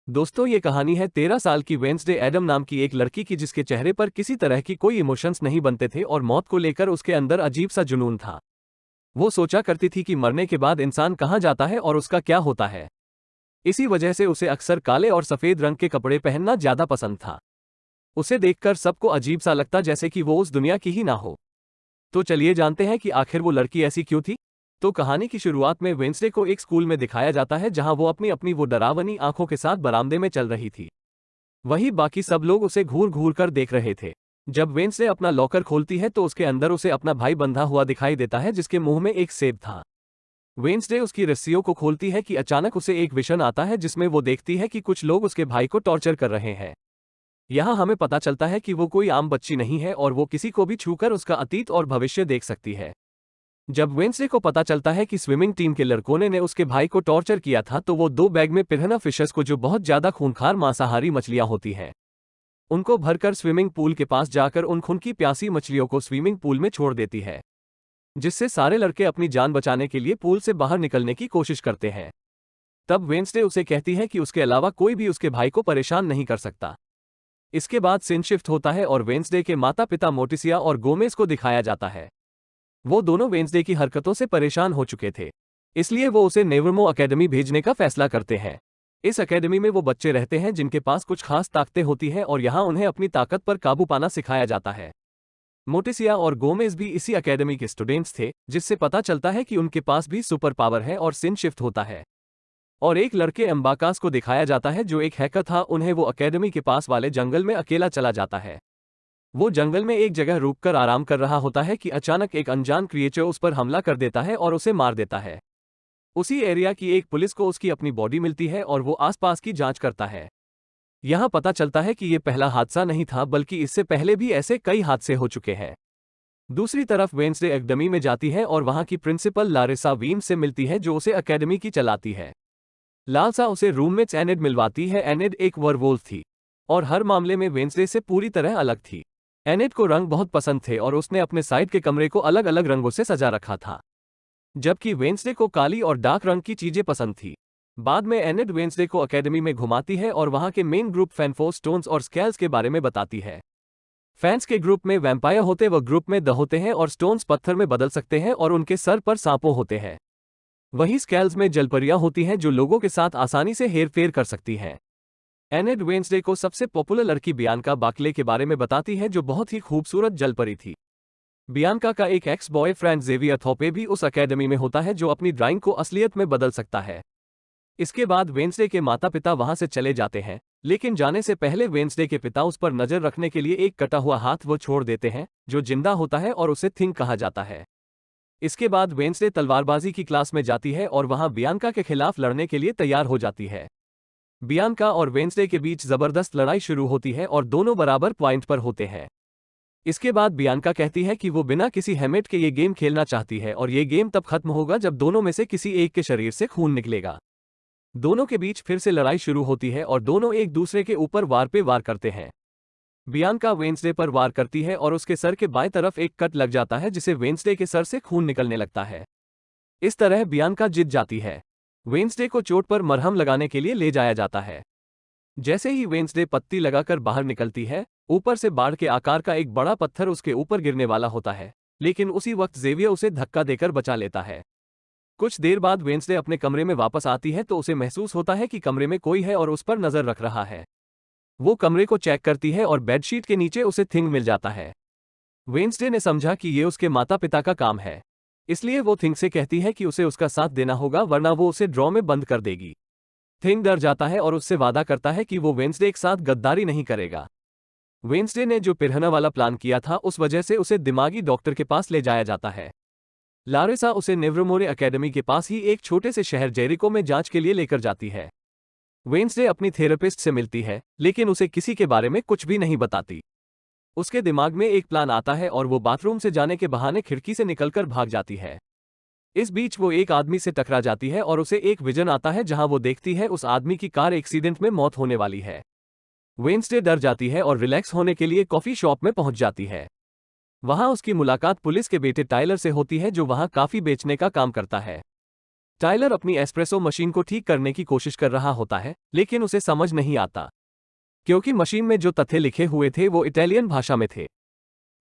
दोस्तों, ये कहानी है 13 साल की वेंसडे एडम नाम की एक लड़की की, जिसके चेहरे पर किसी तरह की कोई इमोशंस नहीं बनते थे और मौत को लेकर उसके अंदर अजीब सा जुनून था। वो सोचा करती थी कि मरने के बाद इंसान कहाँ जाता है और उसका क्या होता है। इसी वजह से उसे अक्सर काले और सफेद रंग के कपड़े पहनना ज्यादा पसंद था। उसे देखकर सबको अजीब सा लगता, जैसे कि वो उस दुनिया की ही ना हो। तो चलिए जानते हैं कि आखिर वो लड़की ऐसी क्यों थी। तो कहानी की शुरुआत में वेंसडे को एक स्कूल में दिखाया जाता है, जहां वो अपनी अपनी वो डरावनी आंखों के साथ बरामदे में चल रही थी। वहीं बाकी सब लोग उसे घूर घूर कर देख रहे थे। जब वेंसडे अपना लॉकर खोलती है तो उसके अंदर उसे अपना भाई बंधा हुआ दिखाई देता है, जिसके मुंह में एक सेब था। वेंसडे उसकी रस्सियों को खोलती है कि अचानक उसे एक विजन आता है, जिसमें वो देखती है कि कुछ लोग उसके भाई को टॉर्चर कर रहे हैं। यहाँ हमें पता चलता है कि वो कोई आम बच्ची नहीं है और वो किसी को भी छूकर उसका अतीत और भविष्य देख सकती है। जब वेंसडे को पता चलता है कि स्विमिंग टीम के लड़कों ने उसके भाई को टॉर्चर किया था, तो वो 2 बैग में पिरान्हा फिशेस को, जो बहुत ज्यादा खूंखार मांसाहारी मछलियां होती हैं, उनको भरकर स्विमिंग पूल के पास जाकर उन खून की प्यासी मछलियों को स्विमिंग पूल में छोड़ देती है, जिससे सारे लड़के अपनी जान बचाने के लिए पूल से बाहर निकलने की कोशिश करते हैं। तब वेंसडे उसे कहती है कि उसके अलावा कोई भी उसके भाई को परेशान नहीं कर सकता। इसके बाद सीन शिफ्ट होता है और वेंसडे के माता पिता मोटिसिया और गोमेज को दिखाया जाता है। वो दोनों वेंसडे की हरकतों से परेशान हो चुके थे, इसलिए वो उसे नेवरमो अकेडमी भेजने का फैसला करते हैं। इस अकेडमी में वो बच्चे रहते हैं जिनके पास कुछ खास ताकतें होती हैं और यहाँ उन्हें अपनी ताकत पर काबू पाना सिखाया जाता है। मोटिसिया और गोमेज भी इसी अकेडमी के स्टूडेंट्स थे, जिससे पता चलता है कि उनके पास भी सुपर पावर है और सीन शिफ्ट होता है। और एक लड़के एम्बाकास को दिखाया जाता है, जो एक हैकर था। उन्हें वो अकेडमी के पास वाले जंगल में अकेला चला जाता है। वो जंगल में एक जगह रुककर आराम कर रहा होता है कि अचानक एक अनजान क्रिएचर उस पर हमला कर देता है और उसे मार देता है। उसी एरिया की एक पुलिस को उसकी अपनी बॉडी मिलती है और वो आसपास की जांच करता है। यहाँ पता चलता है कि ये पहला हादसा नहीं था, बल्कि इससे पहले भी ऐसे कई हादसे हो चुके हैं। दूसरी तरफ वेंसडे एकेडमी में जाती है और वहाँ की प्रिंसिपल लारिसा वीम्स से मिलती है, जो उसे एकेडमी की चलाती है। लालसा उसे रूममेट्स एनेड मिलवाती है। एनेड एक वर्वोल्फ थी और हर मामले में वेंसडे से पूरी तरह अलग थी। एनेड को रंग बहुत पसंद थे और उसने अपने साइड के कमरे को अलग अलग रंगों से सजा रखा था, जबकि वेंसडे को काली और डार्क रंग की चीजें पसंद थी। बाद में एनेड वेंसडे को एकेडमी में घुमाती है और वहां के मेन ग्रुप फैनफोर स्टोन्स और स्केल्स के बारे में बताती है। फैंस के ग्रुप में वैम्पायर होते व ग्रुप में द होते हैं और स्टोन्स पत्थर में बदल सकते हैं और उनके सर पर सांपों होते हैं। वहीं स्केल्स में जलपरियां होती हैं, जो लोगों के साथ आसानी से हेरफेर कर सकती हैं। एनेड वेंसडे को सबसे पॉपुलर लड़की बियांका बाकले के बारे में बताती है, जो बहुत ही खूबसूरत जलपरी थी। बियांका का एक एक्स बॉयफ्रेंड जेवियर थोपे भी उस एकेडमी में होता है, जो अपनी ड्राइंग को असलियत में बदल सकता है। इसके बाद वेंसडे के माता पिता वहां से चले जाते हैं, लेकिन जाने से पहले वेंसडे के पिता उस पर नजर रखने के लिए एक कटा हुआ हाथ वो छोड़ देते हैं, जो जिंदा होता है और उसे थिंग कहा जाता है। इसके बाद वेंसडे तलवारबाजी की क्लास में जाती है और वहां बियांका के खिलाफ लड़ने के लिए तैयार हो जाती है। बियांका और वेंसडे के बीच जबरदस्त लड़ाई शुरू होती है और दोनों बराबर पॉइंट पर होते हैं। इसके बाद बियांका कहती है कि वो बिना किसी हेमेट के ये गेम खेलना चाहती है और ये गेम तब खत्म होगा जब दोनों में से किसी एक के शरीर से खून निकलेगा। दोनों के बीच फिर से लड़ाई शुरू होती है और दोनों एक दूसरे के ऊपर वार पे वार करते हैं। बियांका वेंसडे पर वार करती है और उसके सर के बाएं तरफ एक कट लग जाता है, जिसे वेंसडे के सर से खून निकलने लगता है। इस तरह बियांका जीत जाती है। वेंसडे को चोट पर मरहम लगाने के लिए ले जाया जाता है। जैसे ही वेंसडे पत्ती लगाकर बाहर निकलती है, ऊपर से बाढ़ के आकार का एक बड़ा पत्थर उसके ऊपर गिरने वाला होता है, लेकिन उसी वक्त जेवियर उसे धक्का देकर बचा लेता है। कुछ देर बाद वेंसडे अपने कमरे में वापस आती है तो उसे महसूस होता है कि कमरे में कोई है और उस पर नजर रख रहा है। वो कमरे को चेक करती है और बेडशीट के नीचे उसे थिंग मिल जाता है। वेंसडे ने समझा कि ये उसके माता पिता का काम है, इसलिए वो थिंग से कहती है कि उसे उसका साथ देना होगा, वरना वो उसे ड्रॉ में बंद कर देगी। थिंग डर जाता है और उससे वादा करता है कि वो वेंसडे के साथ गद्दारी नहीं करेगा। वेंसडे ने जो पिरहना वाला प्लान किया था, उस वजह से उसे दिमागी डॉक्टर के पास ले जाया जाता है। लारिसा उसे नेवरमोरे एकेडमी के पास ही एक छोटे से शहर जेरिको में जांच के लिए लेकर जाती है। वेंसडे अपनी थेरेपिस्ट से मिलती है, लेकिन उसे किसी के बारे में कुछ भी नहीं बताती। उसके दिमाग में एक प्लान आता है और वो बाथरूम से जाने के बहाने खिड़की से निकलकर भाग जाती है। इस बीच वो एक आदमी से टकरा जाती है और उसे एक विजन आता है, जहां वो देखती है उस आदमी की कार एक्सीडेंट में मौत होने वाली है। वेंसडे डर जाती है और रिलैक्स होने के लिए कॉफी शॉप में पहुंच जाती है। वहां उसकी मुलाकात पुलिस के बेटे टाइलर से होती है, जो वहां काफी बेचने का काम करता है। टाइलर अपनी एस्प्रेसो मशीन को ठीक करने की कोशिश कर रहा होता है, लेकिन उसे समझ नहीं आता क्योंकि मशीन में जो तथ्य लिखे हुए थे वो इटालियन भाषा में थे।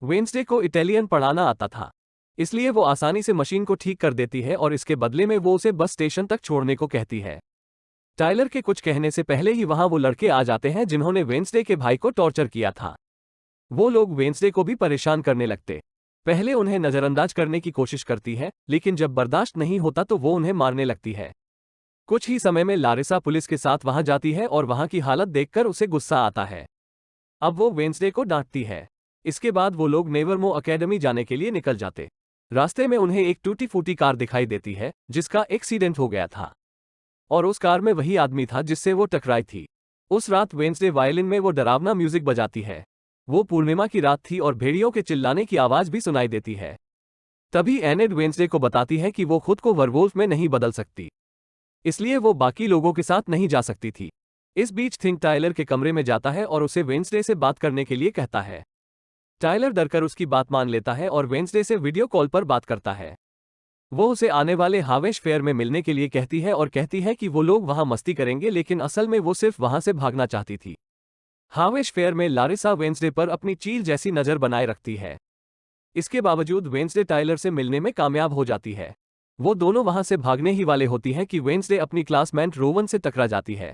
वेंसडे को इटालियन पढ़ाना आता था, इसलिए वो आसानी से मशीन को ठीक कर देती है और इसके बदले में वो उसे बस स्टेशन तक छोड़ने को कहती है। टाइलर के कुछ कहने से पहले ही वहां वो लड़के आ जाते हैं जिन्होंने वेंसडे के भाई को टॉर्चर किया था। वो लोग वेंसडे को भी परेशान करने लगते। पहले उन्हें नजरअंदाज करने की कोशिश करती है, लेकिन जब बर्दाश्त नहीं होता तो वो उन्हें मारने लगती है। कुछ ही समय में लारिसा पुलिस के साथ वहां जाती है और वहां की हालत देखकर उसे गुस्सा आता है। अब वो वेंसडे को डांटती है। इसके बाद वो लोग नेवरमो अकेडमी जाने के लिए निकल जाते। रास्ते में उन्हें एक टूटी फूटी कार दिखाई देती है जिसका एक्सीडेंट हो गया था, और उस कार में वही आदमी था जिससे वो टकराई थी। उस रात वेंसडे वायलिन में वो डरावना म्यूजिक बजाती है। वो पूर्णिमा की रात थी और भेड़ियों के चिल्लाने की आवाज भी सुनाई देती है। तभी एनेड वेंसडे को बताती है कि वो खुद को वर्वोल्फ में नहीं बदल सकती, इसलिए वो बाकी लोगों के साथ नहीं जा सकती थी। इस बीच थिंग टाइलर के कमरे में जाता है और उसे वेंसडे से बात करने के लिए कहता है। टाइलर डरकर उसकी बात मान लेता है और वेंसडे से वीडियो कॉल पर बात करता है। वो उसे आने वाले हावेश फेयर में मिलने के लिए कहती है और कहती है कि वो लोग वहां मस्ती करेंगे, लेकिन असल में वो सिर्फ वहां से भागना चाहती थी। हावेश फेयर में लारिसा वेंसडे पर अपनी चील जैसी नजर बनाए रखती है। इसके बावजूद वेंसडे टाइलर से मिलने में कामयाब हो जाती है। वो दोनों वहां से भागने ही वाले होती हैं कि वेंसडे अपनी क्लासमेट रोवन से टकरा जाती है।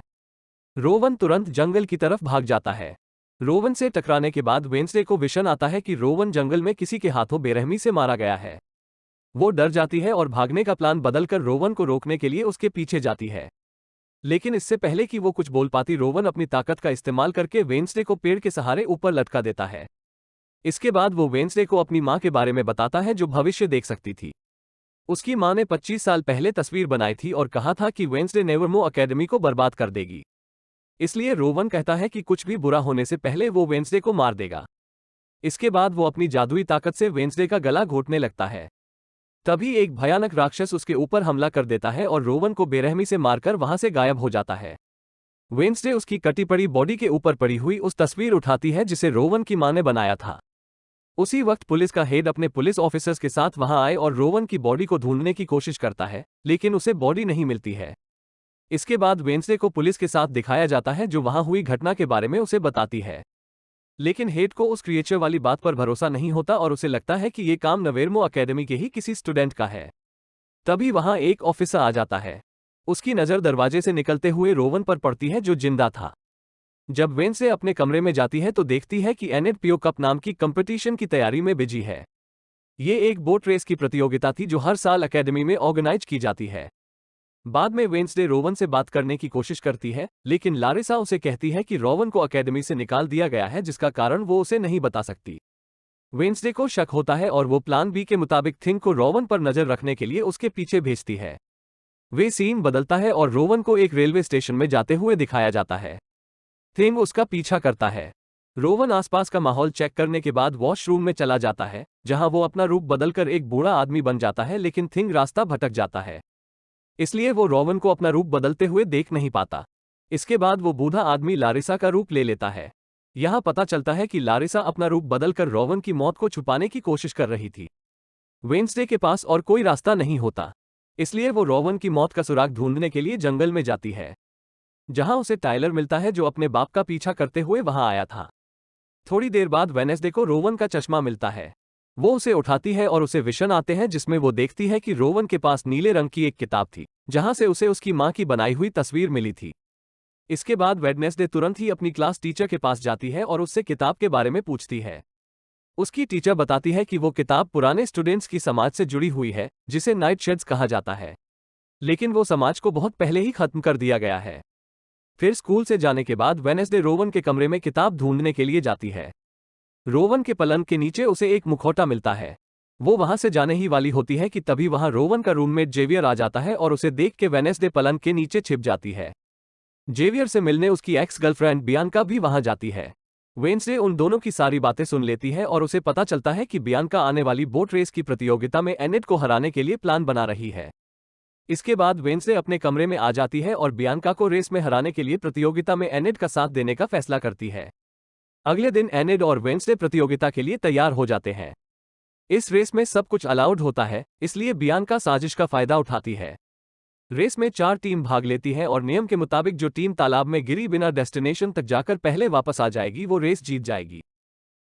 रोवन तुरंत जंगल की तरफ भाग जाता है। रोवन से टकराने के बाद वेंसडे को विशन आता है कि रोवन जंगल में किसी के हाथों बेरहमी से मारा गया है। वो डर जाती है और भागने का प्लान बदलकर रोवन को रोकने के लिए उसके पीछे जाती है। लेकिन इससे पहले कि वो कुछ बोल पाती, रोवन अपनी ताकत का इस्तेमाल करके वेंसडे को पेड़ के सहारे ऊपर लटका देता है। इसके बाद वो वेंसडे को अपनी मां के बारे में बताता है जो भविष्य देख सकती थी। उसकी मां ने 25 साल पहले तस्वीर बनाई थी और कहा था कि वेंसडे नेवरमो अकेडमी को बर्बाद कर देगी। इसलिए रोवन कहता है कि कुछ भी बुरा होने से पहले वो वेंसडे को मार देगा। इसके बाद वो अपनी जादुई ताकत से वेंसडे का गला घोटने लगता है। तभी एक भयानक राक्षस उसके ऊपर हमला कर देता है और रोवन को बेरहमी से मारकर वहां से गायब हो जाता है। वेंसडे उसकी कटी पड़ी बॉडी के ऊपर पड़ी हुई उस तस्वीर उठाती है जिसे रोवन की मां ने बनाया था। उसी वक्त पुलिस का हेड अपने पुलिस ऑफिसर्स के साथ वहां आए और रोवन की बॉडी को ढूंढने की कोशिश करता है, लेकिन उसे बॉडी नहीं मिलती है। इसके बाद वेंसडे को पुलिस के साथ दिखाया जाता है जो वहां हुई घटना के बारे में उसे बताती है। लेकिन हेड को उस क्रिएचर वाली बात पर भरोसा नहीं होता और उसे लगता है कि ये काम नवेरमो अकेडमी के ही किसी स्टूडेंट का है। तभी वहां एक ऑफिसर आ जाता है। उसकी नजर दरवाजे से निकलते हुए रोवन पर पड़ती है जो जिंदा था। जब वेंसडे अपने कमरे में जाती है तो देखती है कि एनेड पियो कप नाम की कंपटीशन की तैयारी में बिजी है। ये एक बोट रेस की प्रतियोगिता थी जो हर साल अकेडमी में ऑर्गेनाइज की जाती है। बाद में वेंसडे रोवन से बात करने की कोशिश करती है, लेकिन लारिसा उसे कहती है कि रोवन को अकेडमी से निकाल दिया गया है, जिसका कारण वो उसे नहीं बता सकती। वेंसडे को शक होता है और वो प्लान बी के मुताबिक थिंग को रोवन पर नजर रखने के लिए उसके पीछे भेजती है। वे सीन बदलता है और रोवन को एक रेलवे स्टेशन में जाते हुए दिखाया जाता है। थिंग उसका पीछा करता है। रोवन आसपास का माहौल चेक करने के बाद वॉशरूम में चला जाता है, जहां वो अपना रूप बदलकर एक बूढ़ा आदमी बन जाता है, लेकिन थिंग रास्ता भटक जाता है, इसलिए वो रोवन को अपना रूप बदलते हुए देख नहीं पाता। इसके बाद वो बूढ़ा आदमी लारिसा का रूप ले लेता है। यहां पता चलता है कि लारिसा अपना रूप बदलकर रोवन की मौत को छुपाने की कोशिश कर रही थी। वेंसडे के पास और कोई रास्ता नहीं होता, इसलिए वो रोवन की मौत का सुराग ढूंढने के लिए जंगल में जाती है, जहां उसे टाइलर मिलता है जो अपने बाप का पीछा करते हुए वहां आया था। थोड़ी देर बाद वेनेसडे को रोवन का चश्मा मिलता है। वो उसे उठाती है और उसे विशन आते हैं, जिसमें वो देखती है कि रोवन के पास नीले रंग की एक किताब थी, जहां से उसे उसकी मां की बनाई हुई तस्वीर मिली थी। इसके बाद वेडनेसडे तुरंत ही अपनी क्लास टीचर के पास जाती है और उससे किताब के बारे में पूछती है। उसकी टीचर बताती है कि वो किताब पुराने स्टूडेंट्स की समाज से जुड़ी हुई है, जिसे नाइट शेड्स कहा जाता है, लेकिन वो समाज को बहुत पहले ही खत्म कर दिया गया है। फिर स्कूल से जाने के बाद वेनेसडे रोवन के कमरे में किताब ढूंढने के लिए जाती है। रोवन के पलंग के नीचे उसे एक मुखौटा मिलता है। वो वहां से जाने ही वाली होती है कि तभी वहां रोवन का रूममेट जेवियर आ जाता है और उसे देख के वेनेसडे पलंग के नीचे छिप जाती है। जेवियर से मिलने उसकी एक्स गर्लफ्रेंड बियांका भी वहां जाती है। वेंसडे उन दोनों की सारी बातें सुन लेती है और उसे पता चलता है कि बियांका आने वाली बोट रेस की प्रतियोगिता में एनेड को हराने के लिए प्लान बना रही है। इसके बाद वेंसडे अपने कमरे में आ जाती है और बियांका को रेस में हराने के लिए प्रतियोगिता में एनेड का साथ देने का फैसला करती है। अगले दिन एनेड और वेंसडे प्रतियोगिता के लिए तैयार हो जाते हैं। इस रेस में सब कुछ अलाउड होता है, इसलिए बियांका साजिश का फायदा उठाती है। रेस में 4 टीम भाग लेती हैं और नियम के मुताबिक जो टीम तालाब में गिरी बिना डेस्टिनेशन तक जाकर पहले वापस आ जाएगी वो रेस जीत जाएगी।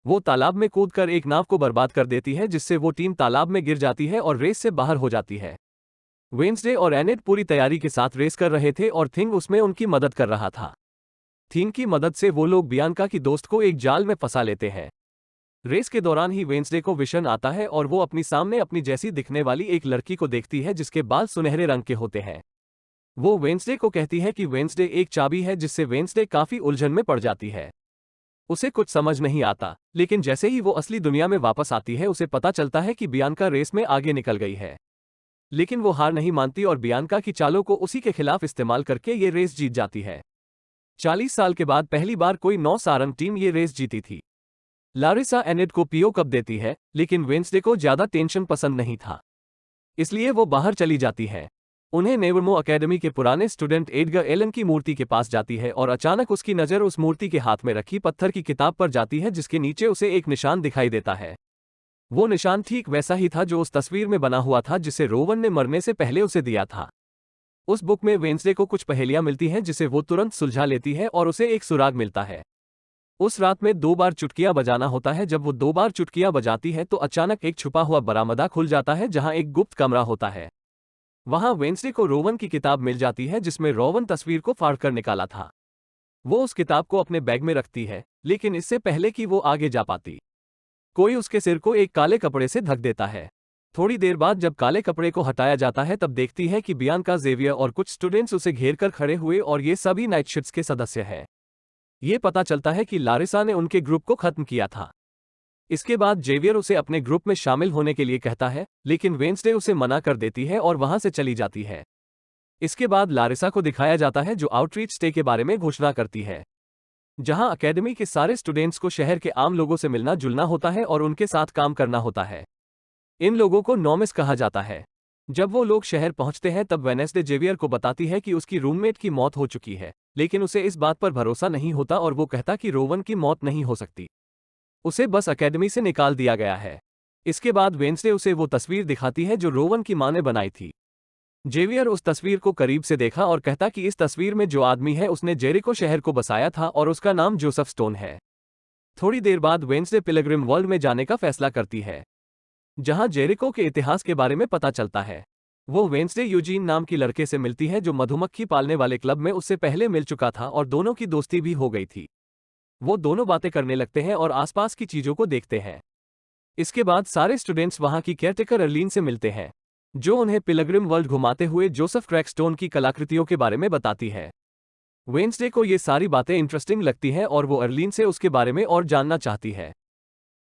वो तालाब में कूदकर एक नाव को बर्बाद कर देती है, जिससे वो टीम तालाब में गिर जाती है और रेस से बाहर हो जाती है। वेंसडे और एनेट पूरी तैयारी के साथ रेस कर रहे थे और थिंग उसमें उनकी मदद कर रहा था। थिंग की मदद से वो लोग बियांका की दोस्त को एक जाल में फंसा लेते हैं। रेस के दौरान ही वेंसडे को विजन आता है और वो अपनी सामने अपनी जैसी दिखने वाली एक लड़की को देखती है जिसके बाल सुनहरे रंग के होते हैं। वो वेंसडे को कहती है कि वेंसडे एक चाबी है, जिससे वेंसडे काफी उलझन में पड़ जाती है। उसे कुछ समझ नहीं आता, लेकिन जैसे ही वो असली दुनिया में वापस आती है उसे पता चलता है कि बियांका रेस में आगे निकल गई है। लेकिन वो हार नहीं मानती और बियांका की चालों को उसी के खिलाफ इस्तेमाल करके ये रेस जीत जाती है। 40 साल के बाद पहली बार कोई 9 सारंग टीम ये रेस जीती थी। लारिसा एनेट को पीओ कप देती है, लेकिन वेंसडे को ज्यादा टेंशन पसंद नहीं था, इसलिए वो बाहर चली जाती है। उन्हें नेवरमो अकेडमी के पुराने स्टूडेंट एडगर एलन की मूर्ति के पास जाती है और अचानक उसकी नज़र उस मूर्ति के हाथ में रखी पत्थर की किताब पर जाती है, जिसके नीचे उसे एक निशान दिखाई देता है। वो निशान ठीक वैसा ही था जो उस तस्वीर में बना हुआ था जिसे रोवन ने मरने से पहले उसे दिया था। उस बुक में वेंसडे को कुछ पहेलियां मिलती हैं जिसे वो तुरंत सुलझा लेती है और उसे एक सुराग मिलता है। उस रात में 2 बार चुटकियां बजाना होता है। जब वो 2 बार चुटकियां बजाती है तो अचानक एक छुपा हुआ बरामदा खुल जाता है जहां एक गुप्त कमरा होता है। वहां वेंसडे को रोवन की किताब मिल जाती है जिसमें रोवन तस्वीर को फाड़कर निकाला था। वो उस किताब को अपने बैग में रखती है, लेकिन इससे पहले कि वो आगे जा पाती, कोई उसके सिर को एक काले कपड़े से ढक देता है। थोड़ी देर बाद जब काले कपड़े को हटाया जाता है तब देखती है कि बियांका, जेवियर और कुछ स्टूडेंट्स उसे घेर कर खड़े हुए और ये सभी नाइट शिफ्ट्स के सदस्य हैं। ये पता चलता है कि लारिसा ने उनके ग्रुप को खत्म किया था। इसके बाद जेवियर उसे अपने ग्रुप में शामिल होने के लिए कहता है, लेकिन वेंसडे उसे मना कर देती है और वहां से चली जाती है। इसके बाद लारिसा को दिखाया जाता है जो आउटरीच स्टे के बारे में घोषणा करती है, जहां अकेडमी के सारे स्टूडेंट्स को शहर के आम लोगों से मिलना जुलना होता है और उनके साथ काम करना होता है। इन लोगों को नॉमिस कहा जाता है। जब वो लोग शहर पहुंचते हैं तब वेनेसडे जेवियर को बताती है कि उसकी रूममेट की मौत हो चुकी है, लेकिन उसे इस बात पर भरोसा नहीं होता और वो कहता कि रोवन की मौत नहीं हो सकती, उसे बस अकेडमी से निकाल दिया गया है। इसके बाद वेंसडे उसे वो तस्वीर दिखाती है जो रोवन की मां ने बनाई थी। जेवियर उस तस्वीर को करीब से देखा और कहता कि इस तस्वीर में जो आदमी है उसने जेरिको शहर को बसाया था और उसका नाम जोसेफ स्टोन है। थोड़ी देर बाद वेंसडे पिलग्रिम वर्ल्ड में जाने का फैसला करती है, जहां जेरिको के इतिहास के बारे में पता चलता है। वो वेंसडे यूजीन नाम की लड़के से मिलती है जो मधुमक्खी पालने वाले क्लब में उससे पहले मिल चुका था और दोनों की दोस्ती भी हो गई थी। वो दोनों बातें करने लगते हैं और आसपास की चीजों को देखते हैं। इसके बाद सारे स्टूडेंट्स वहां की केयरटेकर अर्लीन से मिलते हैं, जो उन्हें पिलग्रिम वर्ल्ड घुमाते हुए जोसेफ क्रैकस्टोन की कलाकृतियों के बारे में बताती है। वेंसडे को ये सारी बातें इंटरेस्टिंग लगती हैं और वो अर्लीन से उसके बारे में और जानना चाहती है।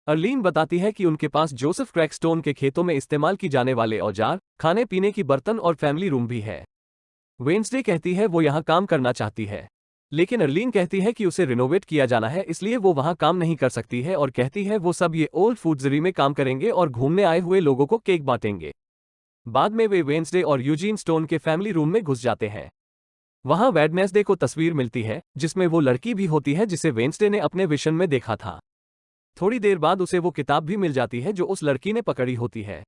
अर्लीन बताती है कि उनके पास जोसेफ क्रैकस्टोन के खेतों में इस्तेमाल की जाने वाले औजार, खाने पीने की बर्तन और फैमिली रूम भी है। वेंसडे कहती है वो यहाँ काम करना चाहती है, लेकिन अर्लीन कहती है कि उसे रिनोवेट किया जाना है, इसलिए वो वहाँ काम नहीं कर सकती है और कहती है वो सब ये ओल्ड फूड्सरी में काम करेंगे और घूमने आए हुए लोगों को केक बांटेंगे। बाद में वे वेंसडे और यूजीन स्टोन के फैमिली रूम में घुस जाते हैं। वहाँ वेडनेसडे को तस्वीर मिलती है जिसमें वो लड़की भी होती है जिसे वेंसडे ने अपने विजन में देखा था। थोड़ी देर बाद उसे वो किताब भी मिल जाती है जो उस लड़की ने पकड़ी होती है।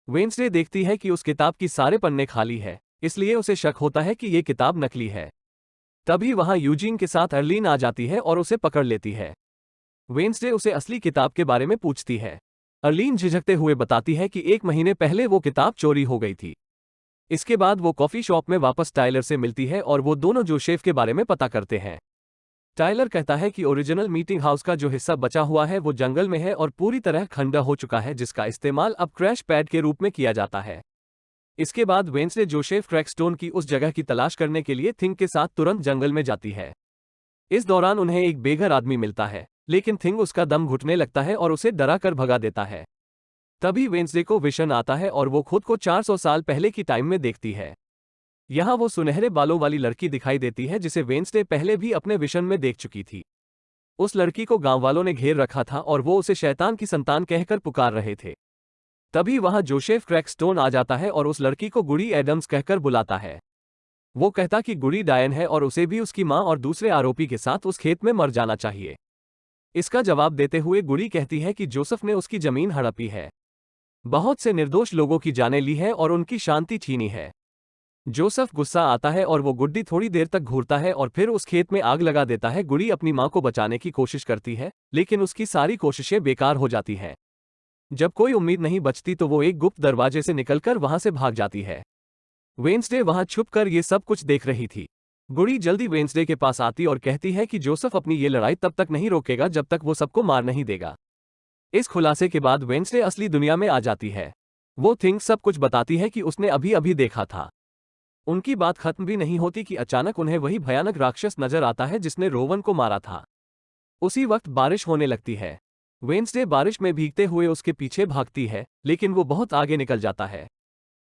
वेंसडे देखती है कि उस किताब की सारे पन्ने खाली है, इसलिए उसे शक होता है कि ये किताब नकली है। तभी वहां यूजीन के साथ अर्लीन आ जाती है और उसे पकड़ लेती है। वेंसडे उसे असली किताब के बारे में पूछती है। अर्लीन झिझकते हुए बताती है कि 1 महीने पहले वो किताब चोरी हो गई थी। इसके बाद वो कॉफी शॉप में वापस टाइलर से मिलती है और वो दोनों जोसेफ के बारे में पता करते हैं। टाइलर कहता है कि ओरिजिनल मीटिंग हाउस का जो हिस्सा बचा हुआ है वो जंगल में है और पूरी तरह खंडा हो चुका है, जिसका इस्तेमाल अब क्रैश पैड के रूप में किया जाता है। इसके बाद वेंसडे जोसेफ क्रैकस्टोन की उस जगह की तलाश करने के लिए थिंग के साथ तुरंत जंगल में जाती है। इस दौरान उन्हें एक बेघर आदमी मिलता है, लेकिन थिंग उसका दम घुटने लगता है और उसे डरा कर भगा देता है। तभी वेंसडे को विजन आता है और वो खुद को 400 साल पहले की टाइम में देखती है। यहाँ वो सुनहरे बालों वाली लड़की दिखाई देती है जिसे वेंसडे पहले भी अपने विजन में देख चुकी थी। उस लड़की को गांव वालों ने घेर रखा था और वो उसे शैतान की संतान कहकर पुकार रहे थे। तभी वहां जोसेफ क्रैकस्टोन आ जाता है और उस लड़की को गुड़ी एडम्स कहकर बुलाता है। वो कहता कि गुड़ी डायन है और उसे भी उसकी मां और दूसरे आरोपी के साथ उस खेत में मर जाना चाहिए। इसका जवाब देते हुए गुड़ी कहती है कि जोसेफ ने उसकी जमीन हड़पी है, बहुत से निर्दोष लोगों की जानें ली है और उनकी शांति छीनी है। जोसेफ गुस्सा आता है और वो गुड्डी थोड़ी देर तक घूरता है और फिर उस खेत में आग लगा देता है। गुड़ी अपनी माँ को बचाने की कोशिश करती है, लेकिन उसकी सारी कोशिशें बेकार हो जाती हैं। जब कोई उम्मीद नहीं बचती तो वो एक गुप्त दरवाजे से निकलकर वहां से भाग जाती है। वेंसडे वहां छुपकर ये सब कुछ देख रही थी। गुड़ी जल्दी वेंसडे के पास आती और कहती है कि जोसेफ अपनी ये लड़ाई तब तक नहीं रोकेगा जब तक वो सबको मार नहीं देगा। इस खुलासे के बाद वेंसडे असली दुनिया में आ जाती है। वो थिंग्स सब कुछ बताती है कि उसने अभी अभी देखा था। उनकी बात खत्म भी नहीं होती कि अचानक उन्हें वही भयानक राक्षस नजर आता है जिसने रोवन को मारा था। उसी वक्त बारिश होने लगती है। वेंसडे बारिश में भीगते हुए उसके पीछे भागती है, लेकिन वो बहुत आगे निकल जाता है।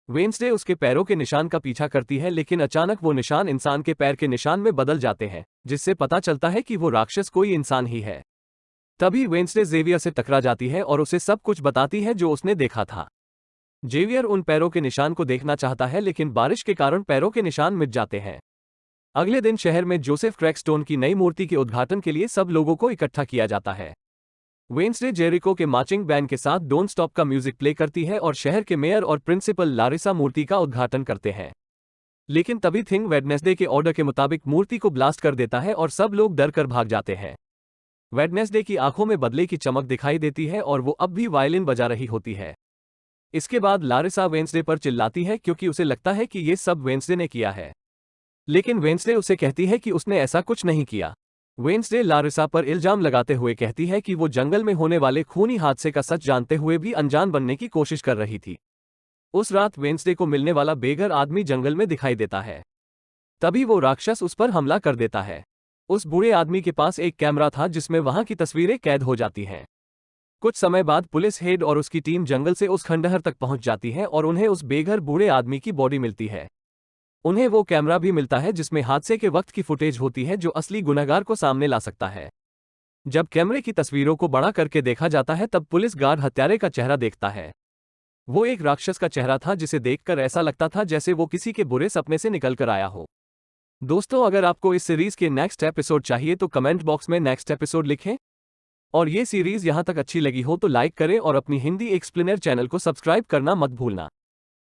वेंसडे उसके पैरों के निशान का पीछा करती है, लेकिन अचानक वो निशान इंसान के पैर के निशान में बदल जाते हैं, जिससे पता चलता है कि वो राक्षस कोई इंसान ही है। तभी वेंसडे जेवियर से टकरा जाती है और उसे सब कुछ बताती है जो उसने देखा था। जेवियर उन पैरों के निशान को देखना चाहता है, लेकिन बारिश के कारण पैरों के निशान मिट जाते हैं। अगले दिन शहर में जोसेफ क्रैकस्टोन की नई मूर्ति के उद्घाटन के लिए सब लोगों को इकट्ठा किया जाता है। वेंसडे जेरिको के मार्चिंग बैंड के साथ डोंट स्टॉप का म्यूजिक प्ले करती है और शहर के मेयर और प्रिंसिपल लारिसा मूर्ति का उद्घाटन करते हैं। लेकिन तभी थिंग वेडनेसडे के ऑर्डर के मुताबिक मूर्ति को ब्लास्ट कर देता है और सब लोग डर कर भाग जाते हैं। वेडनेसडे की आंखों में बदले की चमक दिखाई देती है और वो अब भी वायलिन बजा रही होती है। इसके बाद लारिसा वेंसडे पर चिल्लाती है क्योंकि उसे लगता है कि ये सब वेंसडे ने किया है, लेकिन वेंसडे उसे कहती है कि उसने ऐसा कुछ नहीं किया। वेंसडे लारिसा पर इल्जाम लगाते हुए कहती है कि वो जंगल में होने वाले खूनी हादसे का सच जानते हुए भी अनजान बनने की कोशिश कर रही थी। उस रात वेंसडे को मिलने वाला बेघर आदमी जंगल में दिखाई देता है। तभी वो राक्षस उस पर हमला कर देता है। उस बूढ़े आदमी के पास एक कैमरा था जिसमें वहां की तस्वीरें कैद हो जाती हैं। कुछ समय बाद पुलिस हेड और उसकी टीम जंगल से उस खंडहर तक पहुंच जाती है और उन्हें उस बेघर बूढ़े आदमी की बॉडी मिलती है। उन्हें वो कैमरा भी मिलता है जिसमें हादसे के वक्त की फुटेज होती है जो असली गुनहगार को सामने ला सकता है। जब कैमरे की तस्वीरों को बड़ा करके देखा जाता है तब पुलिस गार्ड हत्यारे का चेहरा देखता है। वो एक राक्षस का चेहरा था जिसे देखकर ऐसा लगता था जैसे वो किसी के बुरे सपने से निकलकर आया हो। दोस्तों, अगर आपको इस सीरीज के नेक्स्ट एपिसोड चाहिए तो कमेंट बॉक्स में नेक्स्ट एपिसोड लिखें। और ये सीरीज यहां तक अच्छी लगी हो तो लाइक करें और अपनी हिंदी एक्सप्लेनर चैनल को सब्सक्राइब करना मत भूलना।